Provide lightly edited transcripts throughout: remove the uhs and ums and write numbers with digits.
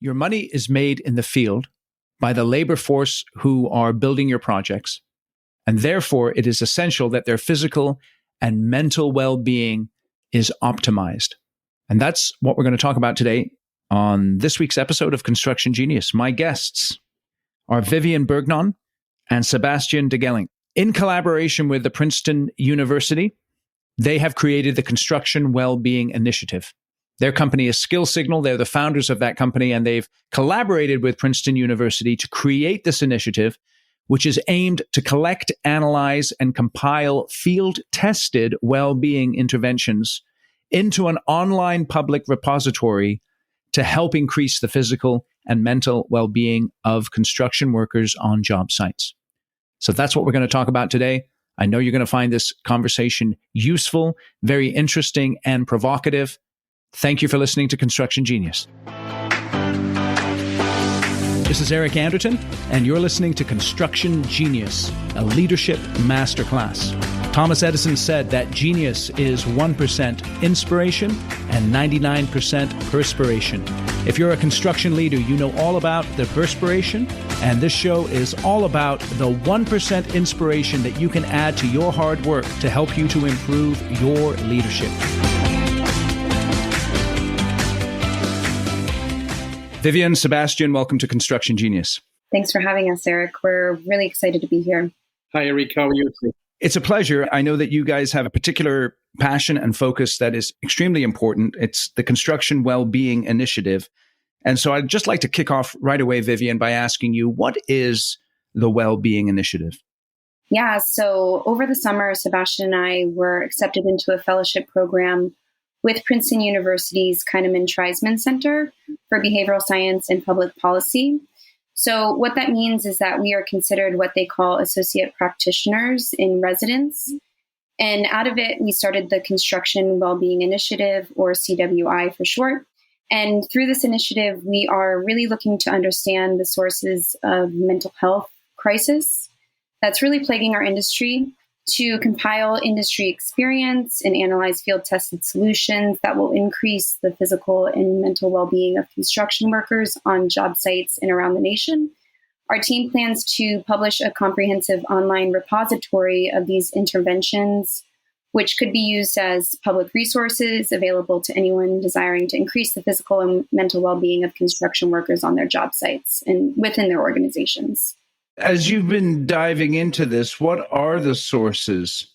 Your money is made in the field by the labor force who are building your projects. And therefore, it is essential that their physical and mental well-being is optimized. And that's what we're going to talk about today on this week's episode of Construction Genius. My guests are Vivian Burgnon and Sebastien de Ghellink. In collaboration with the Princeton University, they have created the Construction Wellbeing Initiative. Their company is Skill Signal. They're the founders of that company, and they've collaborated with Princeton University to create this initiative, which is aimed to collect, analyze, and compile field-tested well-being interventions into an online public repository to help increase the physical and mental well-being of construction workers on job sites. So that's what we're going to talk about today. I know you're going to find this conversation useful, very interesting, and provocative. Thank you for listening to Construction Genius. This is Eric Anderton, and you're listening to Construction Genius, a leadership masterclass. Thomas Edison said that genius is 1% inspiration and 99% perspiration. If you're a construction leader, you know all about the perspiration, and this show is all about the 1% inspiration that you can add to your hard work to help you to improve your leadership. Vivian, Sebastien, welcome to Construction Genius. Thanks for having us, Eric. We're really excited to be here. Hi, Eric. How are you today? It's a pleasure. I know that you guys have a particular passion and focus that is extremely important. It's the Construction Wellbeing Initiative. And so I'd just like to kick off right away, Vivian, by asking you, what is the Wellbeing Initiative? Yeah, so over the summer, Sebastien and I were accepted into a fellowship program with Princeton University's Kahneman-Treisman Center for Behavioral Science and Public Policy. So what that means is that we are considered what they call associate practitioners in residence. And out of it, we started the Construction Wellbeing Initiative, or CWI for short. And through this initiative, we are really looking to understand the sources of mental health crisis that's really plaguing our industry, to compile industry experience and analyze field-tested solutions that will increase the physical and mental well-being of construction workers on job sites and around the nation. Our team plans to publish a comprehensive online repository of these interventions, which could be used as public resources available to anyone desiring to increase the physical and mental well-being of construction workers on their job sites and within their organizations. As you've been diving into this, what are the sources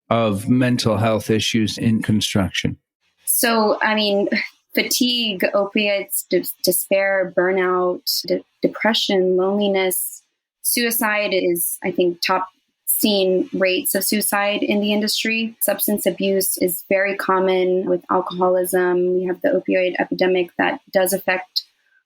of mental health issues in construction? So, fatigue, opiates, despair, burnout, depression, loneliness, suicide is, I think, top seen rates of suicide in the industry. Substance abuse is very common with alcoholism. We have the opioid epidemic that does affect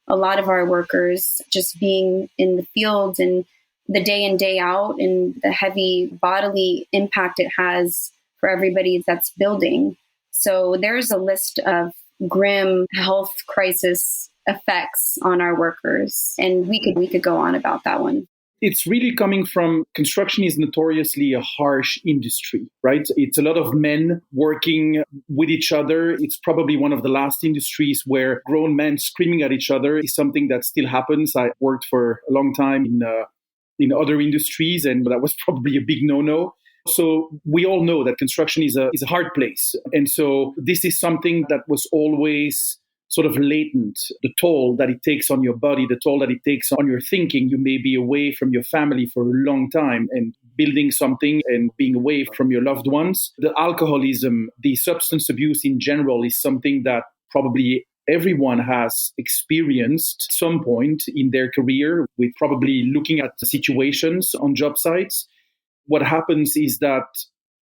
a lot of our workers. Just being in the field and the day in, day out, and the heavy bodily impact it has for everybody that's building. So there's a list of grim health crisis effects on our workers, and we could go on about that one. It's really coming from construction is notoriously a harsh industry, right? It's a lot of men working with each other. It's probably one of the last industries where grown men screaming at each other is something that still happens. I worked for a long time in other industries, and that was probably a big no-no. So we all know that construction is a hard place. And so this is something that was always sort of latent, the toll that it takes on your body, the toll that it takes on your thinking. You may be away from your family for a long time and building something and being away from your loved ones. The alcoholism, the substance abuse in general is something that probably everyone has experienced at some point in their career with probably looking at the situations on job sites. What happens is that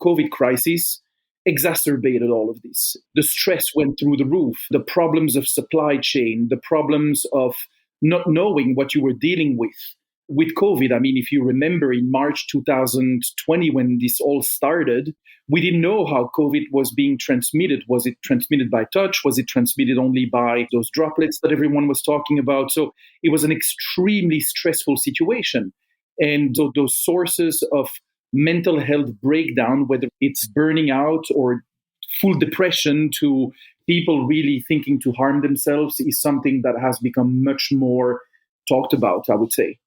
COVID crisis exacerbated all of this. The stress went through the roof, the problems of supply chain, the problems of not knowing what you were dealing with. With COVID, if you remember in March 2020, when this all started, we didn't know how COVID was being transmitted. Was it transmitted by touch? Was it transmitted only by those droplets that everyone was talking about? So it was an extremely stressful situation. And so those sources of mental health breakdown, whether it's burning out or full depression to people really thinking to harm themselves is something that has become much more talked about, I would say.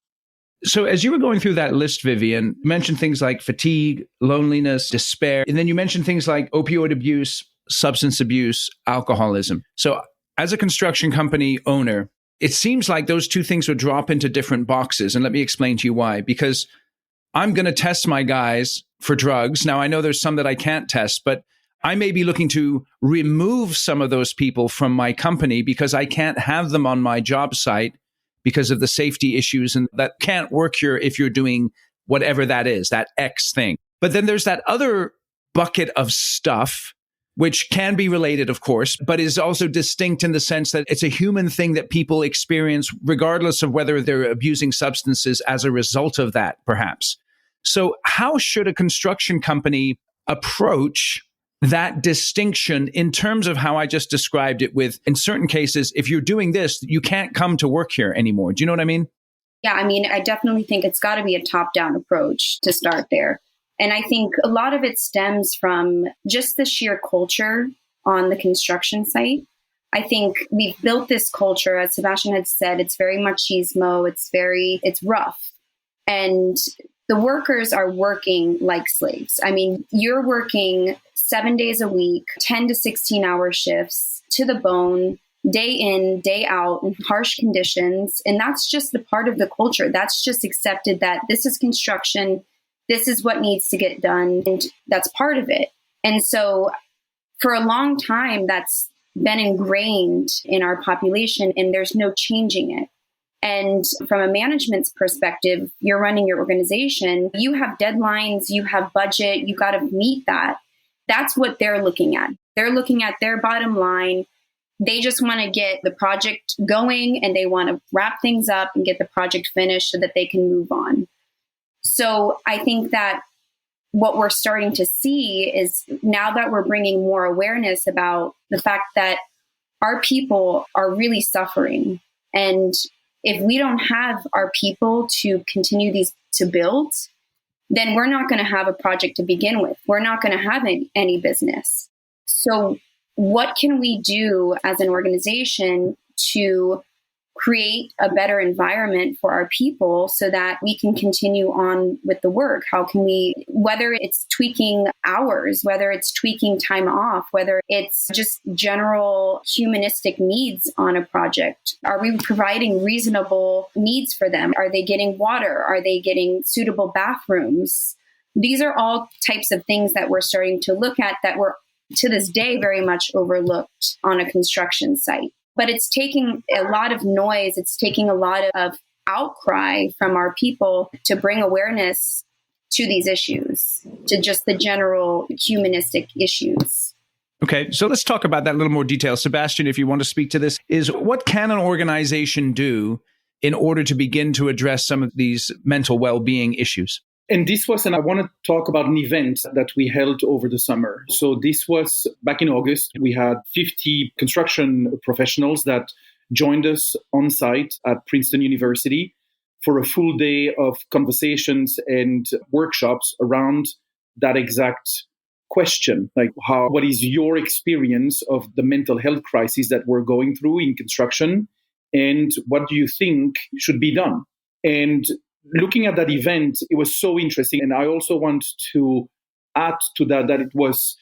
So as you were going through that list, Vivian, you mentioned things like fatigue, loneliness, despair, and then you mentioned things like opioid abuse, substance abuse, alcoholism. So as a construction company owner, it seems like those two things would drop into different boxes. And let me explain to you why. Because I'm going to test my guys for drugs. Now, I know there's some that I can't test, but I may be looking to remove some of those people from my company because I can't have them on my job site because of the safety issues. And that can't work here if you're doing whatever that is, that X thing. But then there's that other bucket of stuff, which can be related, of course, but is also distinct in the sense that it's a human thing that people experience regardless of whether they're abusing substances as a result of that, perhaps. So how should a construction company approach that distinction in terms of how I just described it with, in certain cases, if you're doing this, you can't come to work here anymore. Do you know what I mean? Yeah, I mean, I definitely think it's got to be a top-down approach to start there. And I think a lot of it stems from just the sheer culture on the construction site. I think we've built this culture, as Sebastien had said, it's very machismo, it's rough. And the workers are working like slaves. I mean, you're working 7 days a week, 10 to 16-hour shifts to the bone, day in, day out, in harsh conditions. And that's just the part of the culture. That's just accepted that this is construction. This is what needs to get done. And that's part of it. And so for a long time, that's been ingrained in our population, and there's no changing it. And from a management's perspective, you're running your organization, you have deadlines, you have budget, you got to meet that. That's what they're looking at. They're looking at their bottom line. They just want to get the project going and they want to wrap things up and get the project finished so that they can move on. So I think that what we're starting to see is now that we're bringing more awareness about the fact that our people are really suffering. And if we don't have our people to continue to build, then we're not going to have a project to begin with. We're not going to have any business. So what can we do as an organization to create a better environment for our people so that we can continue on with the work? How can we, whether it's tweaking hours, whether it's tweaking time off, whether it's just general humanistic needs on a project? Are we providing reasonable needs for them? Are they getting water? Are they getting suitable bathrooms? These are all types of things that we're starting to look at that were to this day very much overlooked on a construction site. But it's taking a lot of noise. It's taking a lot of outcry from our people to bring awareness to these issues, to just the general humanistic issues. Okay, so let's talk about that in a little more detail. Sebastien, if you want to speak to this, is what can an organization do in order to begin to address some of these mental well-being issues? And I want to talk about an event that we held over the summer. So this was back in August. We had 50 construction professionals that joined us on site at Princeton University for a full day of conversations and workshops around that exact question. Like, what is your experience of the mental health crisis that we're going through in construction? And what do you think should be done? And looking at that event, it was so interesting. And I also want to add to that it was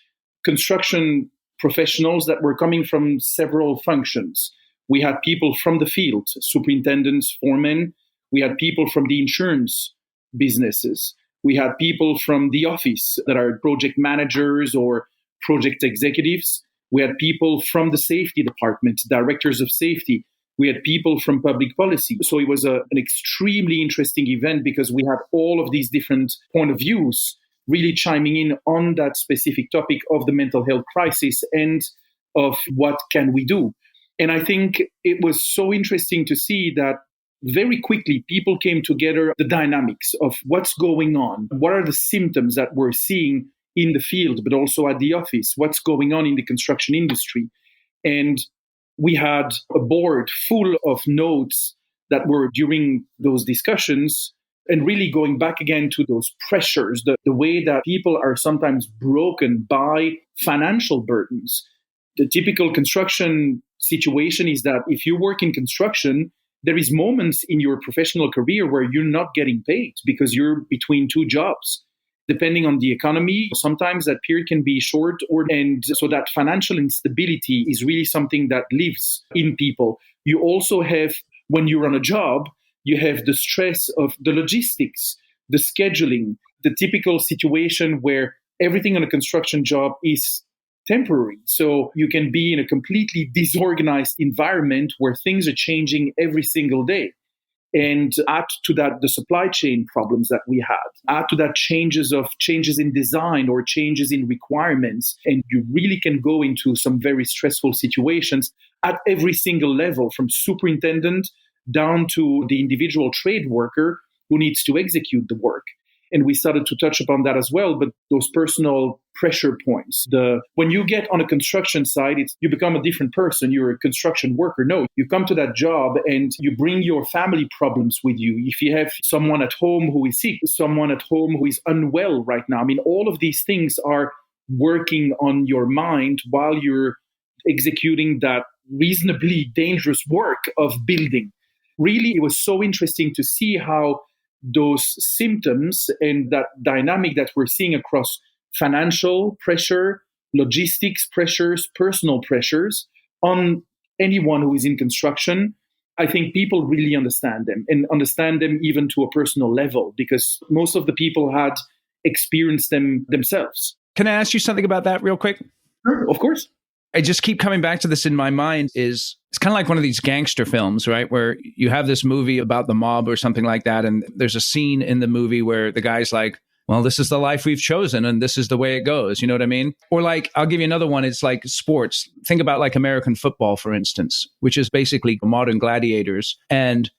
construction professionals that were coming from several functions. We had people from the field, superintendents, foremen. We had people from the insurance businesses. We had people from the office that are project managers or project executives. We had people from the safety department, directors of safety. We had people from public policy. So it was an extremely interesting event because we had all of these different point of views really chiming in on that specific topic of the mental health crisis and of what can we do. And I think it was so interesting to see that very quickly people came together, the dynamics of what's going on, what are the symptoms that we're seeing in the field, but also at the office, what's going on in the construction industry. And we had a board full of notes that were during those discussions and really going back again to those pressures, the way that people are sometimes broken by financial burdens. The typical construction situation is that if you work in construction, there is moments in your professional career where you're not getting paid because you're between two jobs. Depending on the economy, sometimes that period can be short, and so that financial instability is really something that lives in people. You also have, when you're on a job, you have the stress of the logistics, the scheduling, the typical situation where everything on a construction job is temporary. So you can be in a completely disorganized environment where things are changing every single day. And add to that the supply chain problems that we had. Add to that changes in design or changes in requirements. And you really can go into some very stressful situations at every single level, from superintendent down to the individual trade worker who needs to execute the work. And we started to touch upon that as well, but those personal pressure points. When you get on a construction site, you become a different person. You're a construction worker. No, you come to that job and you bring your family problems with you. If you have someone at home who is sick, someone at home who is unwell right now, I mean, all of these things are working on your mind while you're executing that reasonably dangerous work of building. Really, it was so interesting to see how those symptoms and that dynamic that we're seeing across financial pressure, logistics pressures, personal pressures on anyone who is in construction. I think people really understand them and understand them even to a personal level because most of the people had experienced them themselves. Can I ask you something about that real quick? Sure, of course. I just keep coming back to this in my mind. It's kind of like one of these gangster films, right? Where you have this movie about the mob or something like that. And there's a scene in the movie where the guy's like, well, this is the life we've chosen and this is the way it goes. You know what I mean? Or like, I'll give you another one. It's like sports. Think about like American football, for instance, which is basically modern gladiators. And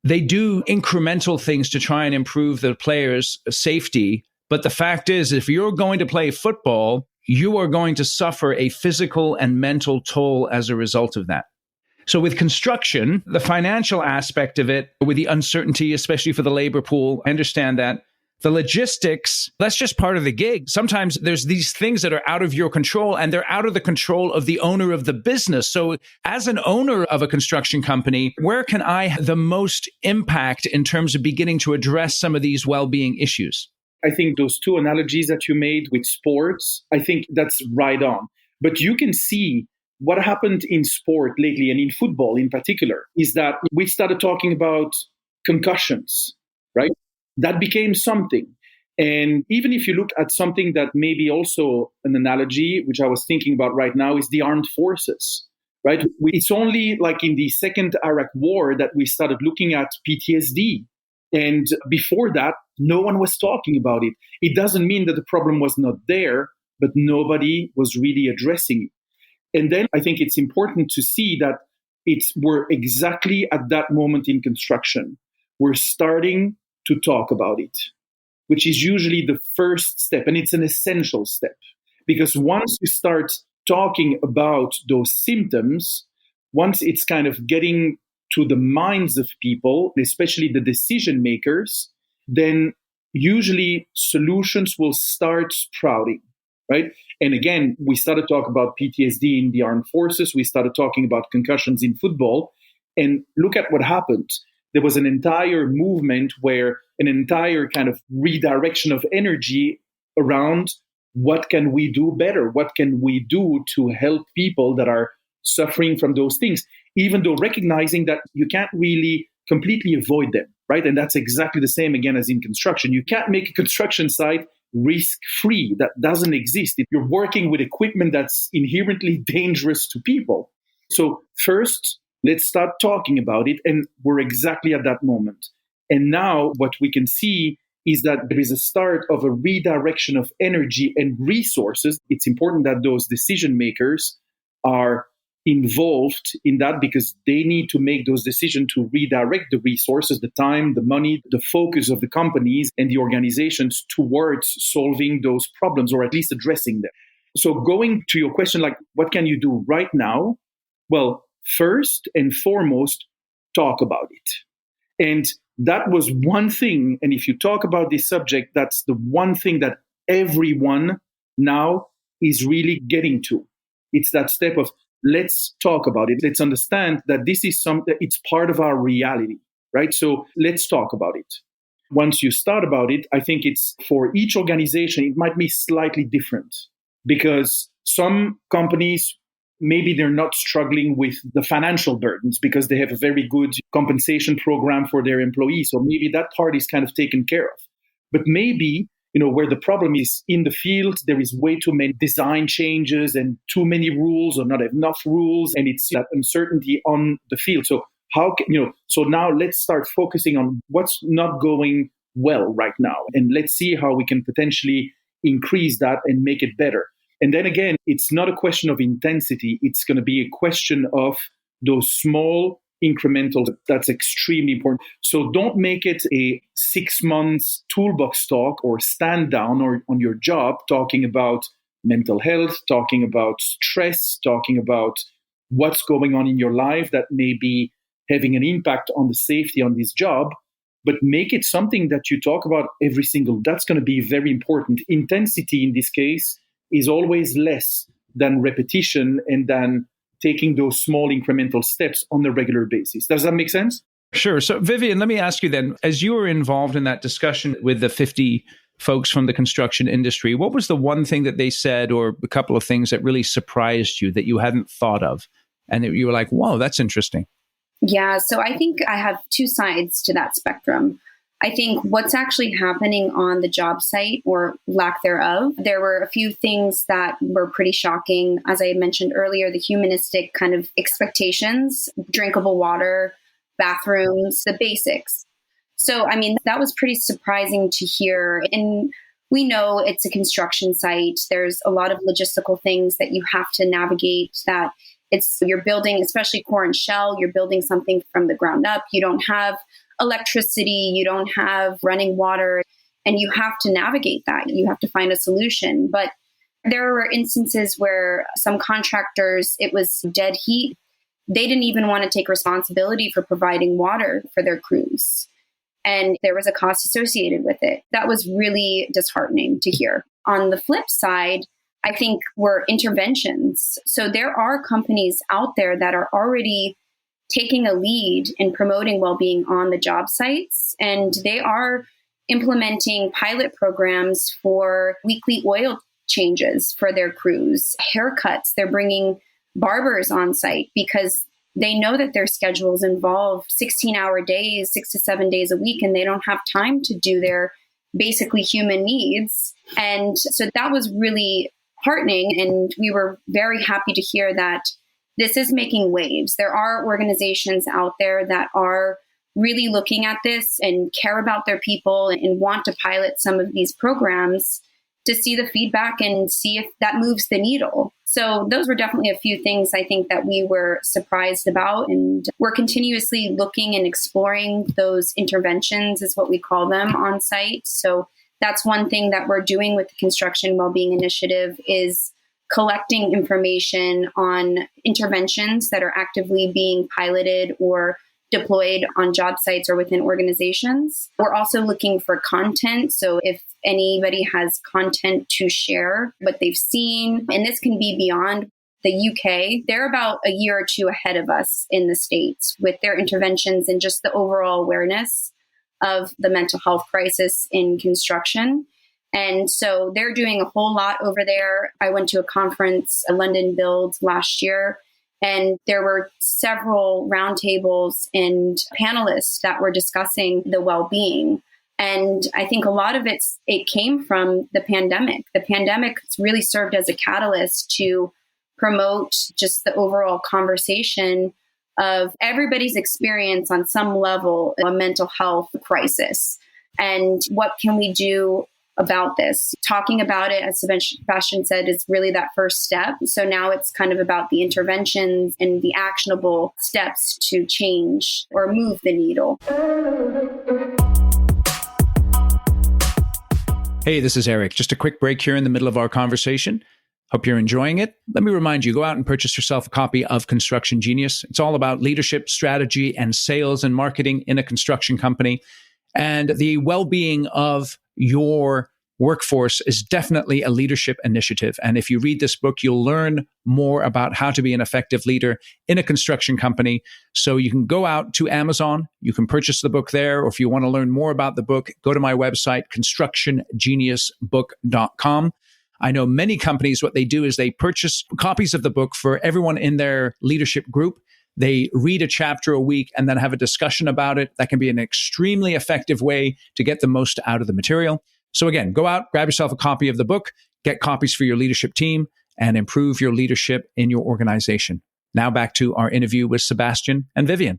they do incremental things to try and improve the players' safety. But the fact is, if you're going to play football, you are going to suffer a physical and mental toll as a result of that. So with construction, the financial aspect of it, with the uncertainty, especially for the labor pool, I understand that. The logistics, that's just part of the gig. Sometimes there's these things that are out of your control and they're out of the control of the owner of the business. So as an owner of a construction company, where can I have the most impact in terms of beginning to address some of these well-being issues? I think those two analogies that you made with sports, I think that's right on. But you can see what happened in sport lately and in football in particular is that we started talking about concussions, right? That became something. And even if you look at something that may be also an analogy, which I was thinking about right now, is the armed forces, right? It's only like in the second Iraq war that we started looking at PTSD. And before that, no one was talking about it. It doesn't mean that the problem was not there, but nobody was really addressing it. And then I think it's important to see that we're exactly at that moment in construction. We're starting to talk about it, which is usually the first step. And it's an essential step because once you start talking about those symptoms, once it's kind of getting to the minds of people, especially the decision makers, then usually solutions will start sprouting, right? And again, we started talking about PTSD in the armed forces. We started talking about concussions in football. And look at what happened. There was an entire movement where an entire kind of redirection of energy around what can we do better? What can we do to help people that are suffering from those things? Even though recognizing that you can't really completely avoid them, right? And that's exactly the same again as in construction. You can't make a construction site risk-free. That doesn't exist. If you're working with equipment that's inherently dangerous to people. So first, let's start talking about it. And we're exactly at that moment. And now what we can see is that there is a start of a redirection of energy and resources. It's important that those decision makers are involved in that because they need to make those decisions to redirect the resources, the time, the money, the focus of the companies and the organizations towards solving those problems or at least addressing them. So going to your question, like, what can you do right now? Well, first and foremost, talk about it. And that was one thing. And if you talk about this subject, that's the one thing that everyone now is really getting to. It's that step of let's talk about it. Let's understand that this is it's part of our reality, right? So let's talk about it. Once you start about it, I think it's for each organization, it might be slightly different because some companies, maybe they're not struggling with the financial burdens because they have a very good compensation program for their employees. So maybe that part is kind of taken care of. But maybe, where the problem is in the field, there is way too many design changes and too many rules or not enough rules. And it's that uncertainty on the field. So so now let's start focusing on what's not going well right now. And let's see how we can potentially increase that and make it better. And then again, it's not a question of intensity. It's going to be a question of those small incremental. That's extremely important. So don't make it a 6 months toolbox talk or stand down or on your job talking about mental health, talking about stress, talking about what's going on in your life that may be having an impact on the safety on this job, but make it something that you talk about every single. That's going to be very important. Intensity in this case is always less than repetition and than taking those small incremental steps on a regular basis. Does that make sense? Sure. So Vivian, let me ask you then, as you were involved in that discussion with the 50 folks from the construction industry, what was the one thing that they said or a couple of things that really surprised you that you hadn't thought of and that you were like, whoa, that's interesting? Yeah, so I think I have two sides to that spectrum. I think what's actually happening on the job site or lack thereof, there were a few things that were pretty shocking. As I mentioned earlier, the humanistic kind of expectations, drinkable water, bathrooms, the basics. So, that was pretty surprising to hear. And we know it's a construction site. There's a lot of logistical things that you have to navigate that you're building, especially core and shell, you're building something from the ground up. You don't have electricity, you don't have running water, and you have to navigate that. You have to find a solution. But there were instances where some contractors, it was dead heat. They didn't even want to take responsibility for providing water for their crews. And there was a cost associated with it. That was really disheartening to hear. On the flip side, I think were interventions. So there are companies out there that are already taking a lead in promoting well-being on the job sites, and they are implementing pilot programs for weekly oil changes for their crews, haircuts. They're bringing barbers on site because they know that their schedules involve 16-hour days, 6 to 7 days a week, and they don't have time to do their basically human needs. And so that was really heartening, and we were very happy to hear that this is making waves. There are organizations out there that are really looking at this and care about their people and want to pilot some of these programs to see the feedback and see if that moves the needle. So those were definitely a few things I think that we were surprised about, and we're continuously looking and exploring those interventions, is what we call them, on site. So that's one thing that we're doing with the Construction Wellbeing Initiative, is collecting information on interventions that are actively being piloted or deployed on job sites or within organizations. We're also looking for content. So if anybody has content to share what they've seen, and this can be beyond the UK, they're about a year or two ahead of us in the States with their interventions and just the overall awareness of the mental health crisis in construction. And so they're doing a whole lot over there. I went to a conference, a London Build, last year, and there were several roundtables and panelists that were discussing the well-being. And I think a lot of it came from the pandemic. The pandemic really served as a catalyst to promote just the overall conversation of everybody's experience on some level a mental health crisis. And what can we do about this? Talking about it, as Sebastien said, is really that first step. So now it's kind of about the interventions and the actionable steps to change or move the needle. Hey, this is Eric. Just a quick break here in the middle of our conversation. Hope you're enjoying it. Let me remind you, go out and purchase yourself a copy of Construction Genius. It's all about leadership, strategy, and sales and marketing in a construction company and the well-being of your workforce is definitely a leadership initiative. And if you read this book, you'll learn more about how to be an effective leader in a construction company. So you can go out to Amazon, you can purchase the book there, or if you want to learn more about the book, go to my website, constructiongeniusbook.com. I know many companies, what they do is they purchase copies of the book for everyone in their leadership group. They read a chapter a week and then have a discussion about it. That can be an extremely effective way to get the most out of the material. So again, go out, grab yourself a copy of the book, get copies for your leadership team, and improve your leadership in your organization. Now back to our interview with Sebastien and Vivian.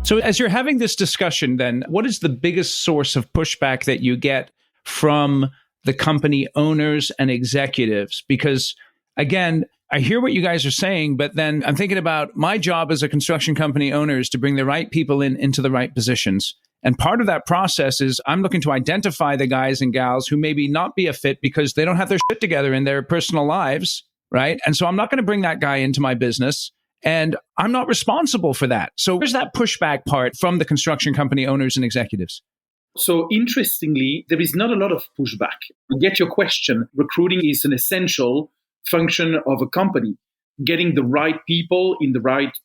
So as you're having this discussion, then, what is the biggest source of pushback that you get from the company owners and executives? Because again, I hear what you guys are saying, but then I'm thinking about my job as a construction company owner is to bring the right people into the right positions. And part of that process is I'm looking to identify the guys and gals who maybe not be a fit because they don't have their shit together in their personal lives, right? And so I'm not going to bring that guy into my business, and I'm not responsible for that. So where's that pushback part from the construction company owners and executives? So interestingly, there is not a lot of pushback. I get your question. Recruiting is an essential function of a company. Getting the right people in the right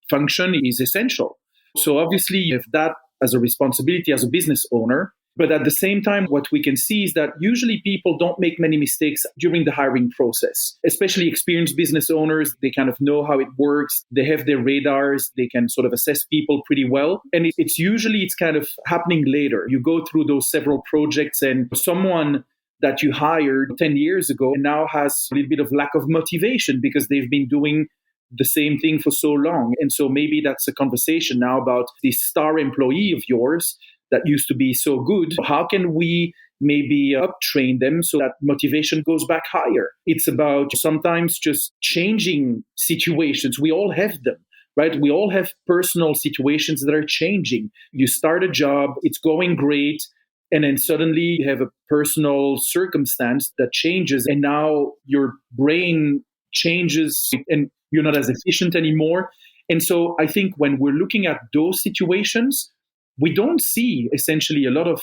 function is essential. So obviously you have that as a responsibility as a business owner. But at the same time, what we can see is that usually people don't make many mistakes during the hiring process, especially experienced business owners. They kind of know how it works. They have their radars. They can sort of assess people pretty well. And it's kind of happening later. You go through those several projects and someone that you hired 10 years ago and now has a little bit of lack of motivation because they've been doing the same thing for so long. And so maybe that's a conversation now about this star employee of yours that used to be so good. How can we maybe uptrain them so that motivation goes back higher? It's about sometimes just changing situations. We all have them, right? We all have personal situations that are changing. You start a job, it's going great, and then suddenly you have a personal circumstance that changes, and now your brain changes and you're not as efficient anymore. And so I think when we're looking at those situations, we don't see essentially a lot of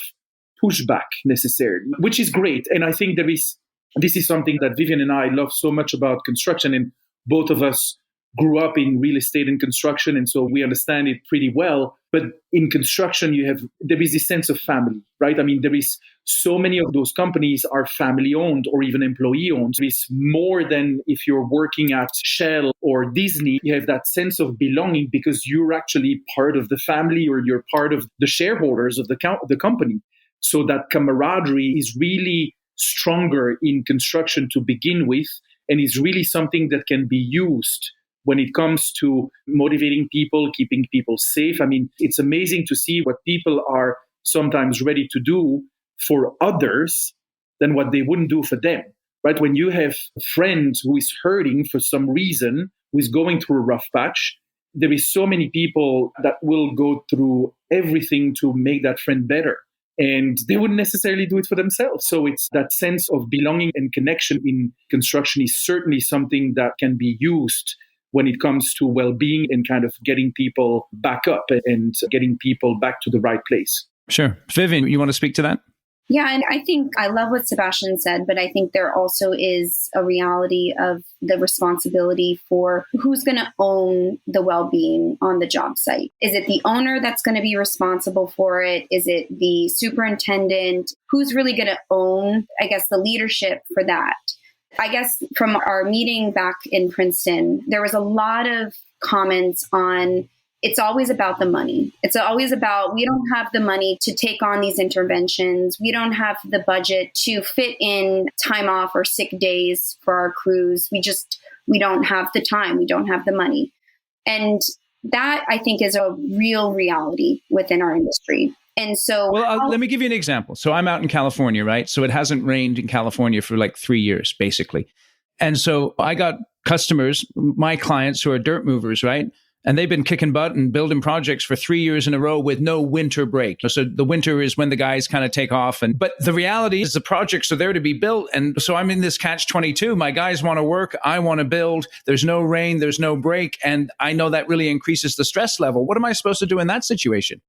pushback necessarily, which is great. And I think this is something that Vivian and I love so much about construction. And both of us grew up in real estate and construction, and so we understand it pretty well. But in construction, there is this sense of family, right? I mean, there is so many of those companies are family owned or even employee owned. It's more than if you're working at Shell or Disney. You have that sense of belonging because you're actually part of the family or you're part of the shareholders of the company. So that camaraderie is really stronger in construction to begin with, and is really something that can be used when it comes to motivating people, keeping people safe. I mean, it's amazing to see what people are sometimes ready to do for others than what they wouldn't do for them, right? When you have a friend who is hurting for some reason, who is going through a rough patch, there is so many people that will go through everything to make that friend better. And they wouldn't necessarily do it for themselves. So it's that sense of belonging and connection in construction is certainly something that can be used when it comes to well-being and kind of getting people back up and getting people back to the right place. Sure. Vivian, you want to speak to that? Yeah, and I think I love what Sebastien said, but I think there also is a reality of the responsibility for who's going to own the well-being on the job site. Is it the owner that's going to be responsible for it? Is it the superintendent? Who's really going to own, I guess, the leadership for that? I guess from our meeting back in Princeton, there was a lot of comments on it's always about the money. It's always about, we don't have the money to take on these interventions. We don't have the budget to fit in time off or sick days for our crews. We don't have the time. We don't have the money. And that, I think, is a real reality within our industry. And so, let me give you an example. So I'm out in California, right? So it hasn't rained in California for like 3 years, basically. And so I got customers, my clients who are dirt movers, right? And they've been kicking butt and building projects for 3 years in a row with no winter break. So the winter is when the guys kind of take off. But the reality is the projects are there to be built. And so I'm in this catch-22. My guys want to work. I want to build. There's no rain. There's no break. And I know that really increases the stress level. What am I supposed to do in that situation?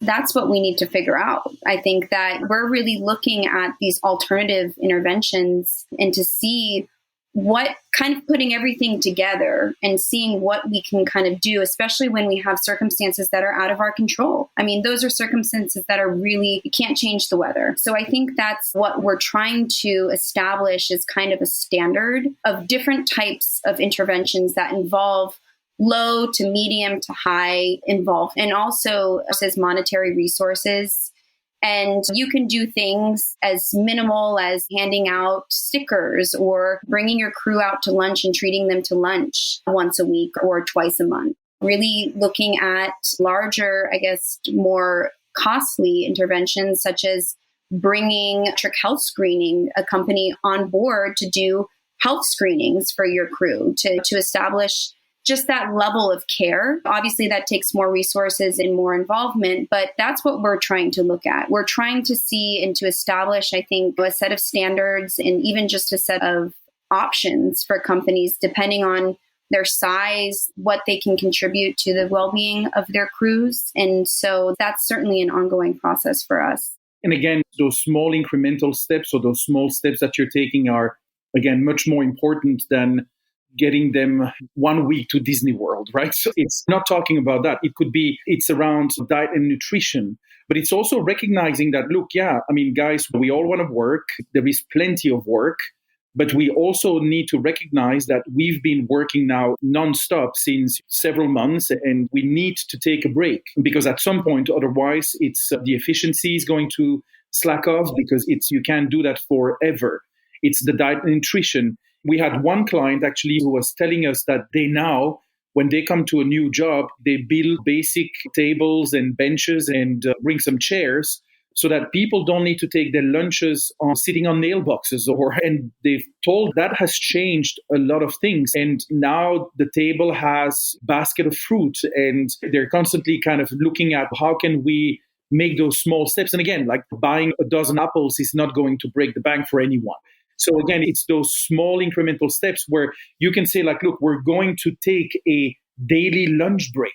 That's what we need to figure out. I think that we're really looking at these alternative interventions and to see what kind of putting everything together and seeing what we can kind of do, especially when we have circumstances that are out of our control. I mean, those are circumstances that are really, you can't change the weather. So I think that's what we're trying to establish is kind of a standard of different types of interventions that involve low to medium to high involvement, and also as monetary resources. And you can do things as minimal as handing out stickers or bringing your crew out to lunch and treating them to lunch once a week or twice a month. Really looking at larger, I guess, more costly interventions, such as bringing trick health screening, a company on board to do health screenings for your crew to establish just that level of care. Obviously, that takes more resources and more involvement, but that's what we're trying to look at. We're trying to see and to establish, I think, a set of standards and even just a set of options for companies, depending on their size, what they can contribute to the well-being of their crews. And so that's certainly an ongoing process for us. And again, those small incremental steps or those small steps that you're taking are, again, much more important than getting them 1 week to Disney World, right? So it's not talking about that. It could be, it's around diet and nutrition, but it's also recognizing that, look, yeah, I mean, guys, we all want to work. There is plenty of work, but we also need to recognize that we've been working now nonstop since several months, and we need to take a break because at some point, otherwise, it's the efficiency is going to slack off because you can't do that forever. It's the diet and nutrition. We had one client actually who was telling us that they now, when they come to a new job, they build basic tables and benches and bring some chairs so that people don't need to take their lunches on sitting on nail boxes. And they've told that has changed a lot of things. And now the table has a basket of fruit and they're constantly kind of looking at how can we make those small steps. And again, like buying a dozen apples is not going to break the bank for anyone. So again, it's those small incremental steps where you can say like, look, we're going to take a daily lunch break,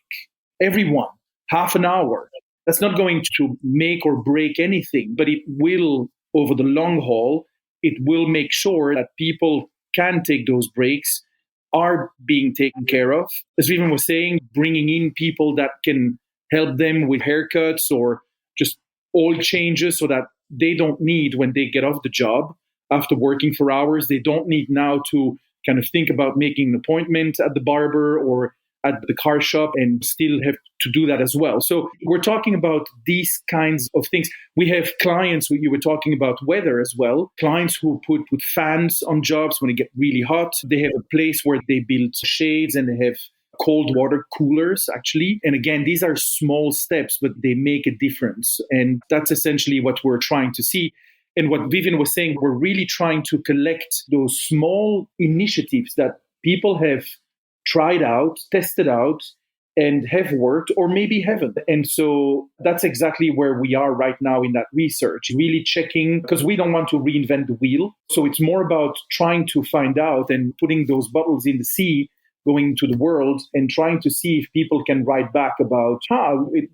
everyone, half an hour. That's not going to make or break anything, but it will, over the long haul, it will make sure that people can take those breaks, are being taken care of. As Vivian was saying, bringing in people that can help them with haircuts or just oil changes so that they don't need, when they get off the job, after working for hours, they don't need now to kind of think about making an appointment at the barber or at the car shop and still have to do that as well. So we're talking about these kinds of things. We have clients, you were talking about weather as well, clients who put fans on jobs when it gets really hot. They have a place where they build shades and they have cold water coolers, actually. And again, these are small steps, but they make a difference. And that's essentially what we're trying to see. And what Vivian was saying, we're really trying to collect those small initiatives that people have tried out, tested out, and have worked or maybe haven't. And so that's exactly where we are right now in that research, really checking, because we don't want to reinvent the wheel. So it's more about trying to find out and putting those bottles in the sea, going into the world and trying to see if people can write back about,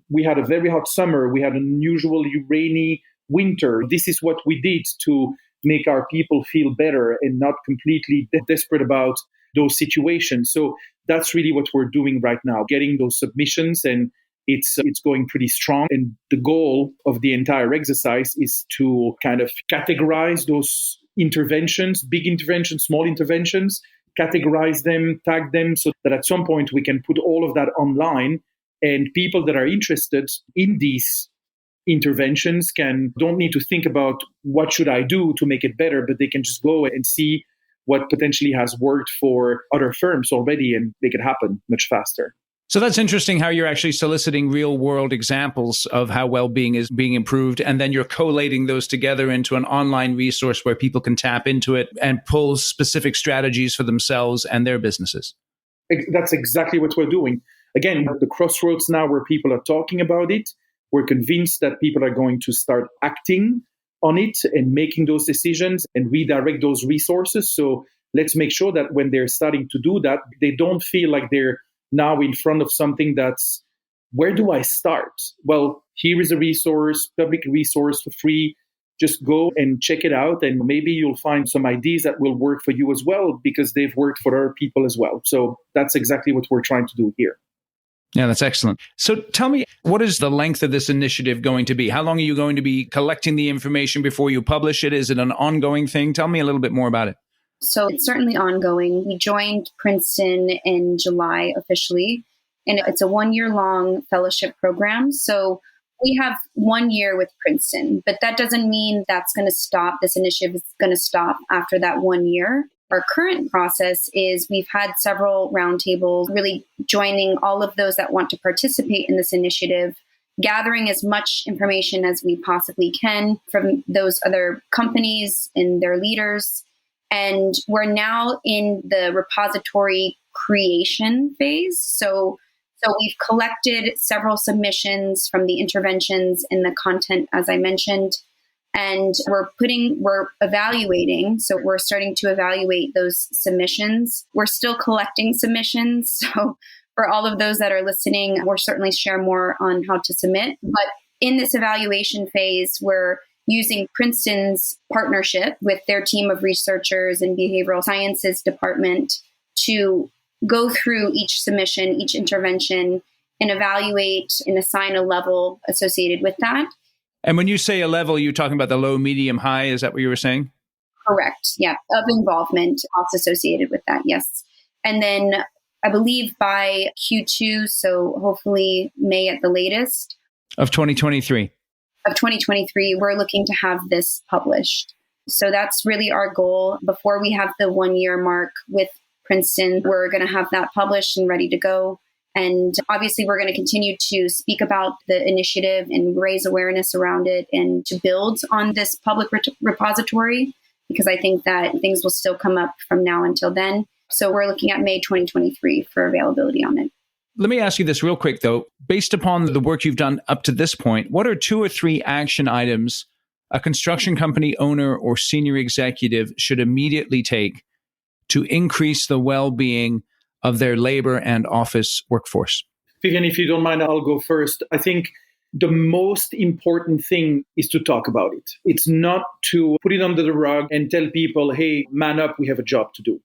we had a very hot summer, we had an unusually rainy winter. This is what we did to make our people feel better and not completely desperate about those situations. So that's really what we're doing right now, getting those submissions, and it's going pretty strong. And the goal of the entire exercise is to kind of categorize those interventions, big interventions, small interventions, categorize them, tag them, so that at some point we can put all of that online, and people that are interested in these interventions don't need to think about what should I do to make it better, but they can just go and see what potentially has worked for other firms already and make it happen much faster. So that's interesting how you're actually soliciting real world examples of how well-being is being improved. And then you're collating those together into an online resource where people can tap into it and pull specific strategies for themselves and their businesses. That's exactly what we're doing. Again, the crossroads now where people are talking about it. We're convinced that people are going to start acting on it and making those decisions and redirect those resources. So let's make sure that when they're starting to do that, they don't feel like they're now in front of something that's where do I start? Well, here is a resource, public resource for free. Just go and check it out. And maybe you'll find some ideas that will work for you as well, because they've worked for other people as well. So that's exactly what we're trying to do here. Yeah, that's excellent. So tell me, what is the length of this initiative going to be? How long are you going to be collecting the information before you publish it? Is it an ongoing thing? Tell me a little bit more about it. So it's certainly ongoing. We joined Princeton in July officially, and it's a 1-year-long fellowship program. So we have 1 year with Princeton, but that doesn't mean that's going to stop. This initiative is going to stop after that 1 year. Our current process is we've had several roundtables, really joining all of those that want to participate in this initiative, gathering as much information as we possibly can from those other companies and their leaders. And we're now in the repository creation phase. So we've collected several submissions from the interventions and the content, as I mentioned, and we're evaluating. So we're starting to evaluate those submissions. We're still collecting submissions. So for all of those that are listening, we'll certainly share more on how to submit. But in this evaluation phase, we're using Princeton's partnership with their team of researchers and behavioral sciences department to go through each submission, each intervention, and evaluate and assign a level associated with that. And when you say a level, you're talking about the low, medium, high. Is that what you were saying? Correct. Yeah. Of involvement also associated with that. Yes. And then I believe by Q2, so hopefully May at the latest. Of 2023. Of 2023, we're looking to have this published. So that's really our goal. Before we have the 1 year mark with Princeton, we're going to have that published and ready to go. And obviously, we're going to continue to speak about the initiative and raise awareness around it and to build on this public repository, because I think that things will still come up from now until then. So we're looking at May 2023 for availability on it. Let me ask you this real quick, though. Based upon the work you've done up to this point, what are 2 or 3 action items a construction company owner or senior executive should immediately take to increase the well-being of their labor and office workforce? Vivian, if you don't mind, I'll go first. I think the most important thing is to talk about it. It's not to put it under the rug and tell people, hey, man up, we have a job to do.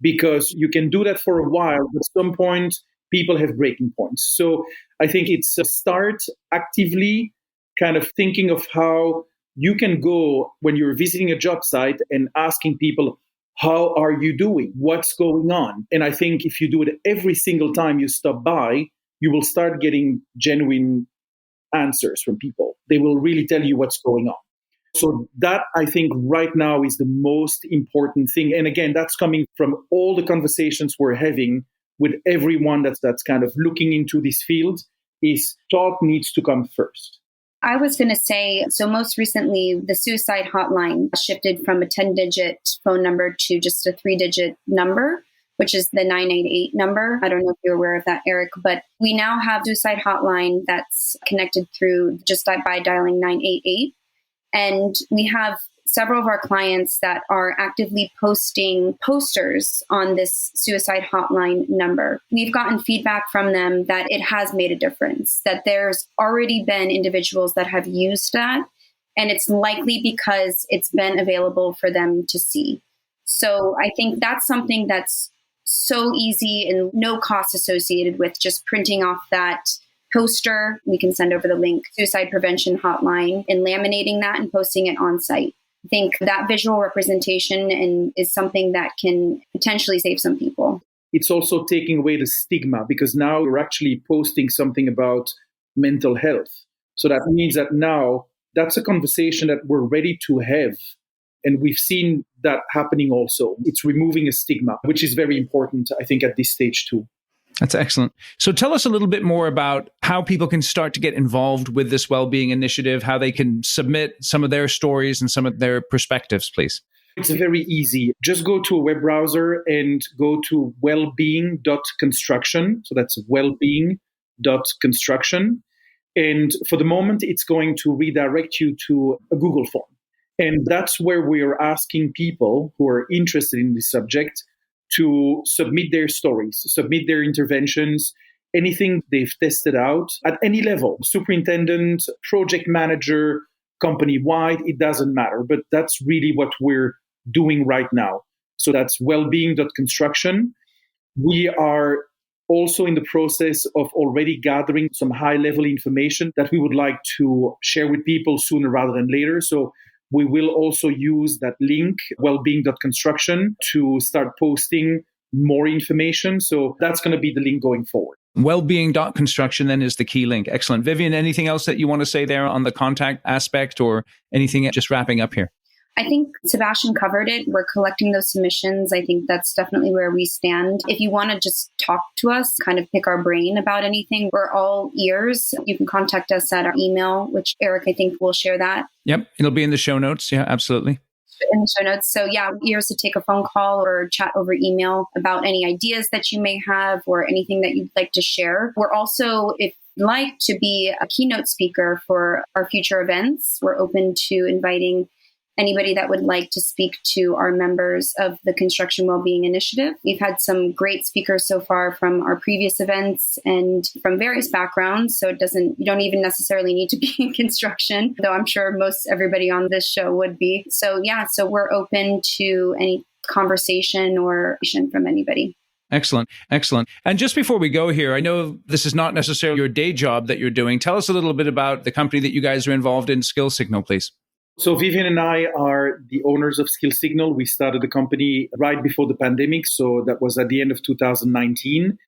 Because you can do that for a while, but at some point, people have breaking points. So I think it's a start actively kind of thinking of how you can go when you're visiting a job site and asking people, how are you doing? What's going on? And I think if you do it every single time you stop by, you will start getting genuine answers from people. They will really tell you what's going on. So that, I think, right now is the most important thing. And again, that's coming from all the conversations we're having with everyone that's kind of looking into this field, is talk needs to come first. I was going to say, so most recently, the suicide hotline shifted from a 10-digit phone number to just a 3-digit number, which is the 988 number. I don't know if you're aware of that, Eric, but we now have a suicide hotline that's connected through just by dialing 988. And we have several of our clients that are actively posting posters on this suicide hotline number. We've gotten feedback from them that it has made a difference, that there's already been individuals that have used that, and it's likely because it's been available for them to see. So I think that's something that's so easy and no cost associated with just printing off that poster. We can send over the link, suicide prevention hotline, and laminating that and posting it on site. I think that visual representation is something that can potentially save some people. It's also taking away the stigma, because now we're actually posting something about mental health. So that means that now that's a conversation that we're ready to have. And we've seen that happening also. It's removing a stigma, which is very important, I think, at this stage too. That's excellent. So tell us a little bit more about how people can start to get involved with this well-being initiative, how they can submit some of their stories and some of their perspectives, please. It's very easy. Just go to a web browser and go to wellbeing.construction. So that's wellbeing.construction. And for the moment, it's going to redirect you to a Google form. And that's where we are asking people who are interested in this subject to submit their stories, submit their interventions, anything they've tested out at any level, superintendent, project manager, company-wide, it doesn't matter. But that's really what we're doing right now. So that's wellbeing.construction. We are also in the process of already gathering some high-level information that we would like to share with people sooner rather than later. So we will also use that link, wellbeing.construction, to start posting more information. So that's going to be the link going forward. Wellbeing.construction then is the key link. Excellent. Vivian, anything else that you want to say there on the contact aspect or anything just wrapping up here? I think Sebastien covered it. We're collecting those submissions. I think that's definitely where we stand. If you want to just talk to us, kind of pick our brain about anything, we're all ears. You can contact us at our email, which Eric, I think, will share that. Yep. It'll be in the show notes. Yeah, absolutely. In the show notes. So yeah, ears to take a phone call or chat over email about any ideas that you may have or anything that you'd like to share. We're also, if you'd like to be a keynote speaker for our future events, we're open to inviting anybody that would like to speak to our members of the Construction Wellbeing Initiative. We've had some great speakers so far from our previous events and from various backgrounds. So you don't even necessarily need to be in construction, though I'm sure most everybody on this show would be. So yeah, so we're open to any conversation or from anybody. Excellent. Excellent. And just before we go here, I know this is not necessarily your day job that you're doing. Tell us a little bit about the company that you guys are involved in, Skill Signal, please. So Vivian and I are the owners of Skill Signal. We started the company right before the pandemic. So that was at the end of 2019.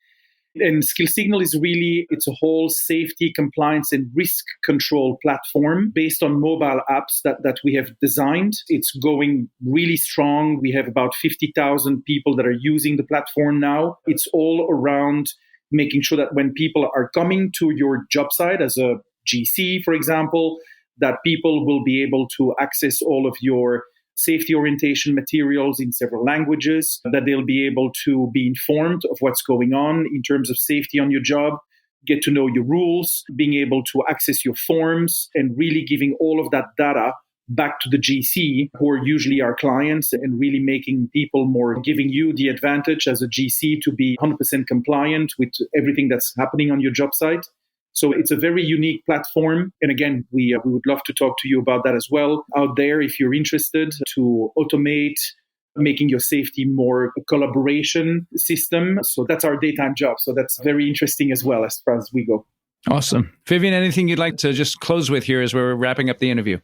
And Skill Signal is really, it's a whole safety, compliance, and risk control platform based on mobile apps that we have designed. It's going really strong. We have about 50,000 people that are using the platform now. It's all around making sure that when people are coming to your job site as a GC, for example, that people will be able to access all of your safety orientation materials in several languages, that they'll be able to be informed of what's going on in terms of safety on your job, get to know your rules, being able to access your forms, and really giving all of that data back to the GC, who are usually our clients, and really making people more, giving you the advantage as a GC to be 100% compliant with everything that's happening on your job site. So it's a very unique platform. And again, we would love to talk to you about that as well out there if you're interested to automate, making your safety more a collaboration system. So that's our daytime job. So that's very interesting as well as far as we go. Awesome. Vivian, anything you'd like to just close with here as we're wrapping up the interview?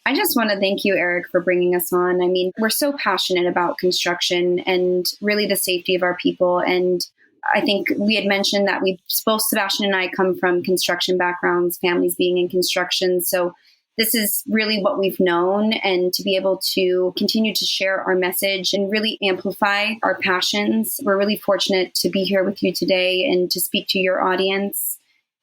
I just want to thank you, Eric, for bringing us on. I mean, we're so passionate about construction and really the safety of our people. And I think we had mentioned that both Sebastien and I come from construction backgrounds, families being in construction. So this is really what we've known, and to be able to continue to share our message and really amplify our passions. We're really fortunate to be here with you today and to speak to your audience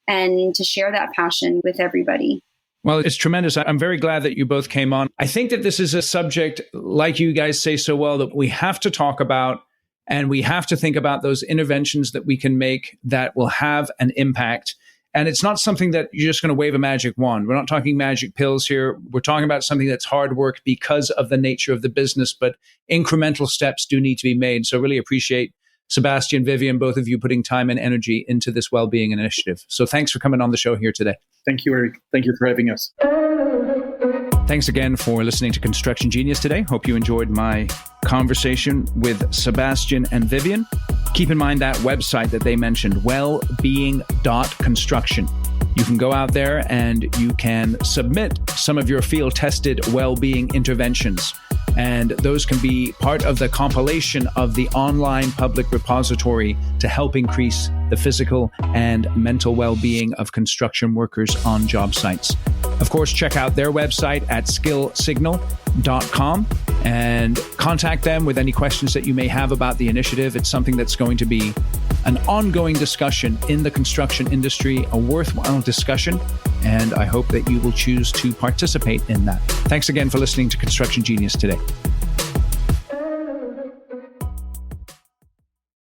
and to share that passion with everybody. Well, it's tremendous. I'm very glad that you both came on. I think that this is a subject, like you guys say so well, that we have to talk about. And we have to think about those interventions that we can make that will have an impact. And it's not something that you're just going to wave a magic wand. We're not talking magic pills here. We're talking about something that's hard work because of the nature of the business, but incremental steps do need to be made. So really appreciate Sebastien, Vivian, both of you putting time and energy into this well-being initiative. So thanks for coming on the show here today. Thank you, Eric. Thank you for having us. Thanks again for listening to Construction Genius today. Hope you enjoyed my conversation with Sebastien and Vivian. Keep in mind that website that they mentioned, wellbeing.construction. You can go out there and you can submit some of your field-tested well-being interventions. And those can be part of the compilation of the online public repository to help increase the physical and mental well-being of construction workers on job sites. Of course, check out their website at skillsignal.com and contact them with any questions that you may have about the initiative. It's something that's going to be an ongoing discussion in the construction industry, a worthwhile discussion, and I hope that you will choose to participate in that. Thanks again for listening to Construction Genius today.